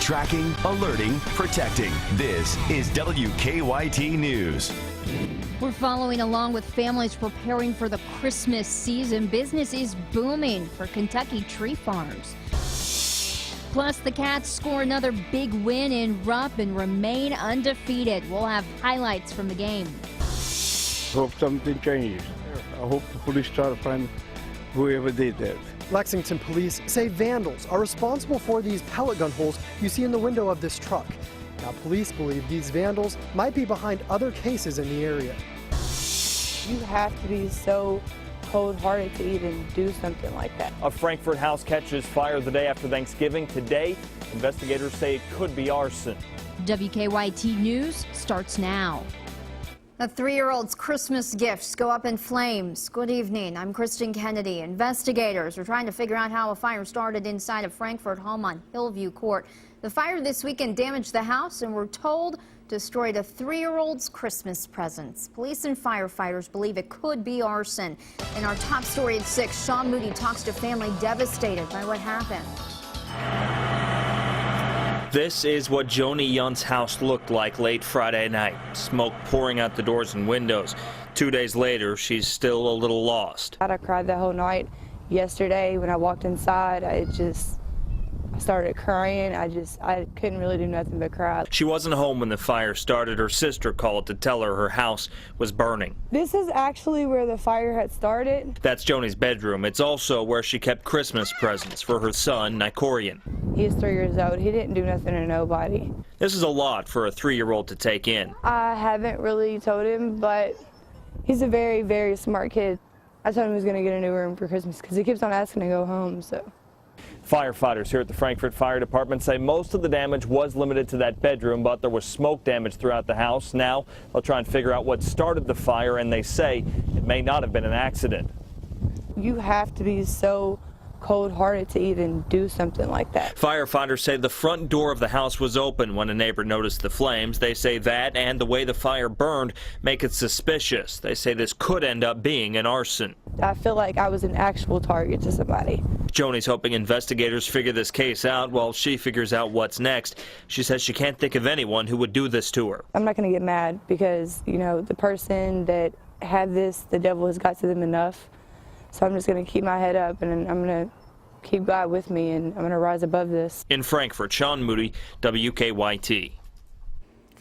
Tracking, alerting, protecting. This is WKYT News. We're following along with families preparing for the Christmas season. Business is booming for Kentucky tree farms. Plus, the Cats score another big win in Rupp and remain undefeated. We'll have highlights from the game. Hope something changes. I hope the police try to find whoever did that. Lexington police say vandals are responsible for these pellet gun holes you see in the window of this truck. Now, police believe these vandals might be behind other cases in the area. You have to be so cold-hearted to even do something like that. A Frankfort house catches fire the day after Thanksgiving. Today, investigators say it could be arson. WKYT News starts now. A 3-year-old's Christmas gifts go up in flames. Good evening, I'm Kristen Kennedy. Investigators are trying to figure out how a fire started inside a Frankfort home on Hillview Court. The fire this weekend damaged the house and we're told destroyed a 3-year-old's Christmas presents. Police and firefighters believe it could be arson. In our top story at 6, Sean Moody talks to family devastated by what happened. This is what Joni Yunt's house looked like late Friday night. Smoke pouring out the doors and windows. 2 days later, she's still a little lost. I cried the whole night. Yesterday, when I walked inside, I started crying. I couldn't really do nothing but cry. She wasn't home when the fire started. Her sister called to tell her her house was burning. This is actually where the fire had started. That's Joni's bedroom. It's also where she kept Christmas presents for her son, Nicorian. He's 3 years old. He didn't do nothing to nobody. This is a lot for a 3-year-old to take in. I haven't really told him, but he's a very, very smart kid. I told him he was going to get a new room for Christmas because he keeps on asking to go home, so. Firefighters here at the Frankfort Fire Department say most of the damage was limited to that bedroom, but there was smoke damage throughout the house. Now they'll try and figure out what started the fire, and they say it may not have been an accident. You have to be so cold-hearted to even do something like that. Firefighters say the front door of the house was open when a neighbor noticed the flames. They say that and the way the fire burned make it suspicious. They say this could end up being an arson. I feel like I was an actual target to somebody. Joni's hoping investigators figure this case out while she figures out what's next. She says she can't think of anyone who would do this to her. I'm not going to get mad because, you know, the person that had this, the devil has got to them enough. So I'm just going to keep my head up and I'm going to keep God with me and I'm going to rise above this. In Frankfort, Sean Moody, WKYT.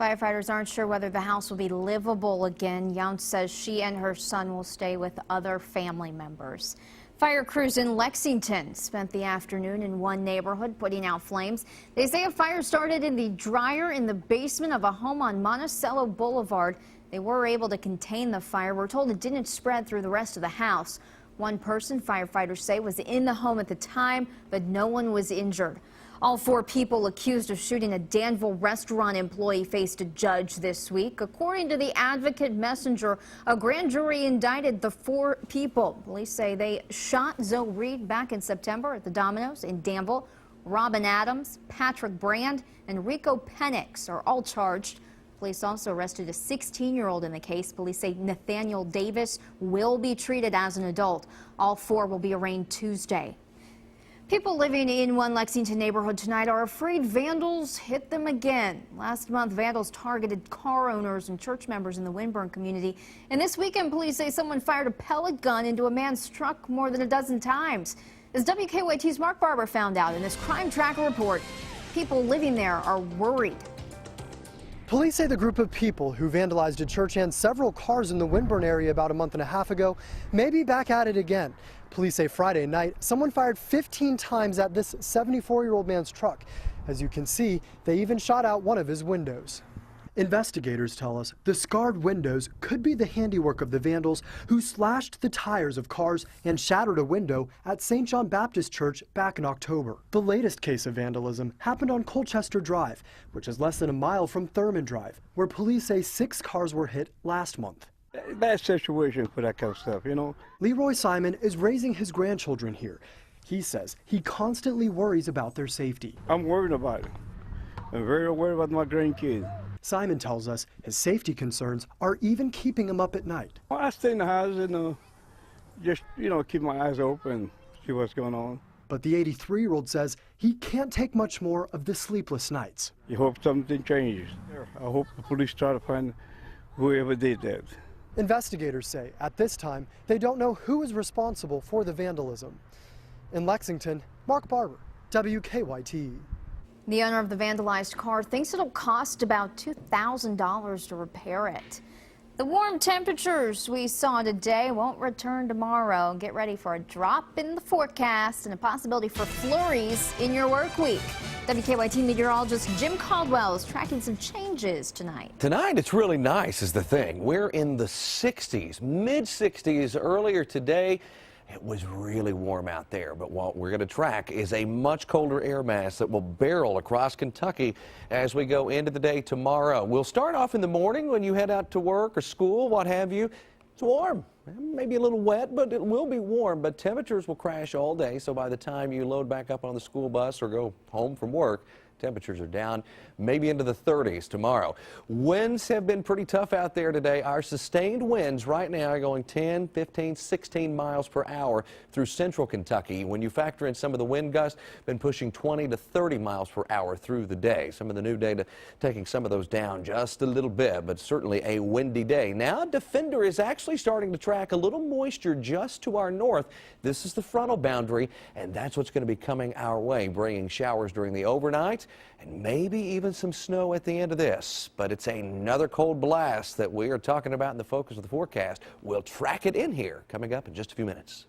Firefighters aren't sure whether the house will be livable again. Yount says she and her son will stay with other family members. Fire crews in Lexington spent the afternoon in one neighborhood putting out flames. They say a fire started in the dryer in the basement of a home on Monticello Boulevard. They were able to contain the fire. We're told it didn't spread through the rest of the house. One person, firefighters say, was in the home at the time, but no one was injured. All 4 people accused of shooting a Danville restaurant employee faced a judge this week. According to the Advocate Messenger, a grand jury indicted the 4 people. Police say they shot Zoe Reed back in September at the Domino's in Danville. Robin Adams, Patrick Brand, and Rico Penix are all charged. Police also arrested a 16-year-old in the case. Police say Nathaniel Davis will be treated as an adult. All 4 will be arraigned Tuesday. People living in one Lexington neighborhood tonight are afraid vandals hit them again. Last month, vandals targeted car owners and church members in the Winburn community. And this weekend, police say someone fired a pellet gun into a man's truck more than a dozen times. As WKYT's Mark Barber found out in this Crime Tracker report, people living there are worried. Police say the group of people who vandalized a church and several cars in the Winburn area about a month and a half ago may be back at it again. Police say Friday night, someone fired 15 times at this 74-year-old man's truck. As you can see, they even shot out one of his windows. Investigators tell us the scarred windows could be the handiwork of the vandals who slashed the tires of cars and shattered a window at St. John Baptist Church back in October. The latest case of vandalism happened on Colchester Drive, which is less than a mile from Thurman Drive, where police say 6 cars were hit last month. Bad situation for that kind of stuff, you know. Leroy Simon is raising his grandchildren here. He says he constantly worries about their safety. I'm worried about it. I'm very worried about my grandkids. Simon tells us his safety concerns are even keeping him up at night. Well, I stay in the house and just, keep my eyes open, see what's going on. But the 83-year-old says he can't take much more of the sleepless nights. You hope something changes. I hope the police try to find whoever did that. Investigators say at this time they don't know who is responsible for the vandalism. In Lexington, Mark Barber, WKYT. The owner of the vandalized car thinks it'll cost about $2,000 to repair it. The warm temperatures we saw today won't return tomorrow. Get ready for a drop in the forecast and a possibility for flurries in your work week. WKYT meteorologist Jim Caldwell is tracking some changes tonight. Tonight it's really nice is the thing. We're in the 60s, mid 60s earlier today. It was really warm out there, but what we're going to track is a much colder air mass that will barrel across Kentucky as we go into the day tomorrow. We'll start off in the morning when you head out to work or school, what have you. It's warm, maybe a little wet, but it will be warm, but temperatures will crash all day, so by the time you load back up on the school bus or go home from work, temperatures are down, maybe into the 30s tomorrow. Winds have been pretty tough out there today. Our sustained winds right now are going 10, 15, 16 miles per hour through central Kentucky. When you factor in some of the wind gusts, been pushing 20 to 30 miles per hour through the day. Some of the new data taking some of those down just a little bit, but certainly a windy day. Now, Defender is actually starting to track a little moisture just to our north. This is the frontal boundary, and that's what's going to be coming our way, bringing showers during the overnight and maybe even some snow at the end of this. But it's another cold blast that we are talking about in the focus of the forecast. We'll track it in here coming up in just a few minutes.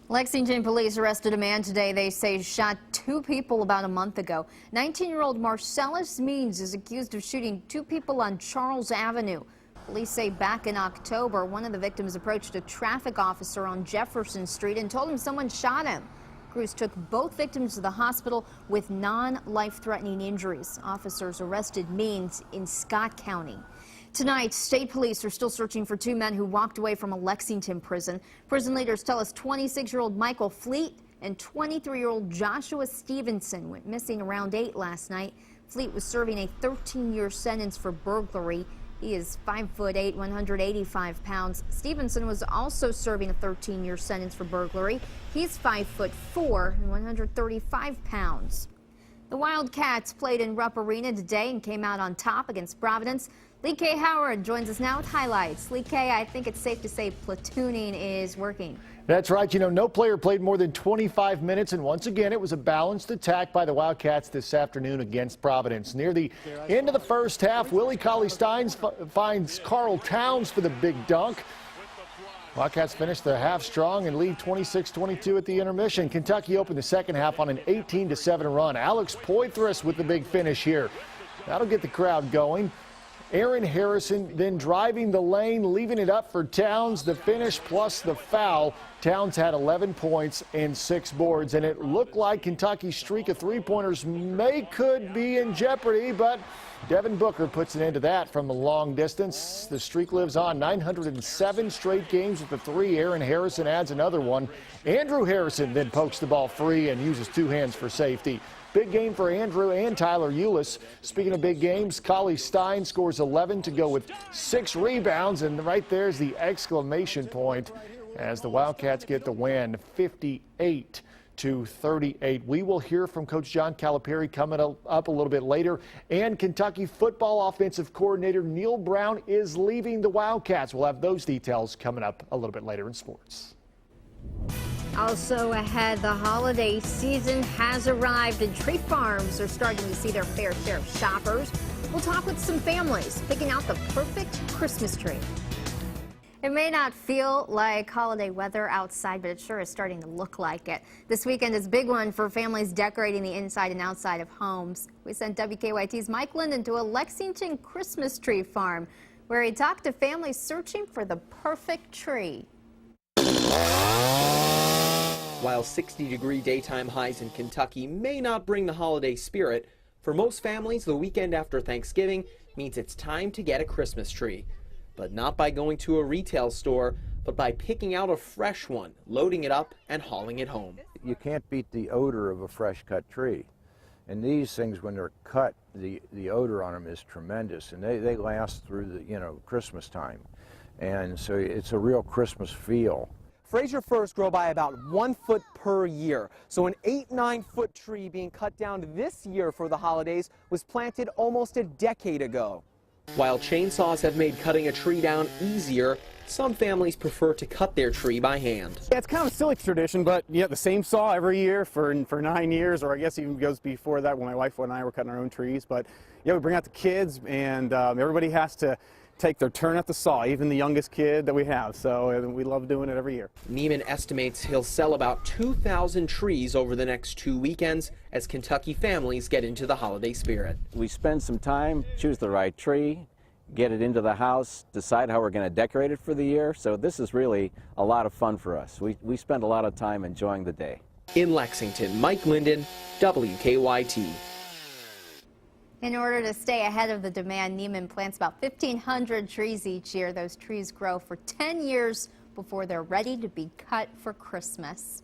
Lexington police arrested a man today they say shot 2 people about a month ago. 19-year-old Marcellus Means is accused of shooting 2 people on Charles Avenue. Police say back in October, one of the victims approached a traffic officer on Jefferson Street and told him someone shot him. Crews took both victims to the hospital with non-life-threatening injuries. Officers arrested Means in Scott County. Tonight, state police are still searching for 2 men who walked away from a Lexington prison. Prison leaders tell us 26-year-old Michael Fleet and 23-year-old Joshua Stevenson went missing around 8 last night. Fleet was serving a 13-year sentence for burglary. He is 5'8", 185 pounds. Stevenson was also serving a 13-year sentence for burglary. He's 5'4" and 135 pounds. The Wildcats played in Rupp Arena today and came out on top against Providence. Lee K. Howard joins us now with highlights. Lee K., I think it's safe to say platooning is working. That's right. You know, no player played more than 25 minutes, and once again, it was a balanced attack by the Wildcats this afternoon against Providence. Near the end of the first half, Willie Cauley-Steins finds Carl Towns for the big dunk. Wildcats finished the half strong and lead 26-22 at the intermission. Kentucky opened the second half on an 18-7 run. Alex Poitras with the big finish here. That'll get the crowd going. Aaron Harrison then driving the lane, leaving it up for Towns. The finish plus the foul. Towns had 11 points and 6 boards, and it looked like Kentucky's streak of three-pointers could be in jeopardy, but Devin Booker puts an end to that from a long distance. The streak lives on. 907 straight games with the 3. Aaron Harrison adds another one. Andrew Harrison then pokes the ball free and uses 2 hands for safety. Big game for Andrew and Tyler Eulis. Speaking of big games, Cauley-Stein scores 11 to go with 6 rebounds, and right there's the exclamation point as the Wildcats get the win, 58-38. We will hear from Coach John Calipari coming up a little bit later, and Kentucky football offensive coordinator Neil Brown is leaving the Wildcats. We'll have those details coming up a little bit later in sports. Also ahead, the holiday season has arrived and tree farms are starting to see their fair share of shoppers. We'll talk with some families picking out the perfect Christmas tree. It may not feel like holiday weather outside, but it sure is starting to look like it. This weekend is a big one for families decorating the inside and outside of homes. We sent WKYT's Mike Linden to a Lexington Christmas tree farm where he talked to families searching for the perfect tree. While 60-degree daytime highs in Kentucky may not bring the holiday spirit, for most families, the weekend after Thanksgiving means it's time to get a Christmas tree. But not by going to a retail store, but by picking out a fresh one, loading it up, and hauling it home. You can't beat the odor of a fresh cut tree. And these things, when they're cut, the odor on them is tremendous, and they last through the Christmas time. And so it's a real Christmas feel. Fraser firs grow by about 1 foot per year. So an 8-9 foot tree being cut down this year for the holidays was planted almost a decade ago. While chainsaws have made cutting a tree down easier, some families prefer to cut their tree by hand. Yeah, it's kind of a silly tradition, but yeah, the same saw every year for 9 years, or I guess even goes before that when my wife and I were cutting our own trees. But yeah, we bring out the kids, and everybody has to take their turn at the saw, even the youngest kid that we have. So we love doing it every year. Neiman estimates he'll sell about 2,000 trees over the next 2 weekends as Kentucky families get into the holiday spirit. We spend some time, choose the right tree, get it into the house, decide how we're going to decorate it for the year. So this is really a lot of fun for us. We spend a lot of time enjoying the day. In Lexington, Mike Linden, WKYT. In order to stay ahead of the demand, Neiman plants about 1,500 trees each year. Those trees grow for 10 years before they're ready to be cut for Christmas.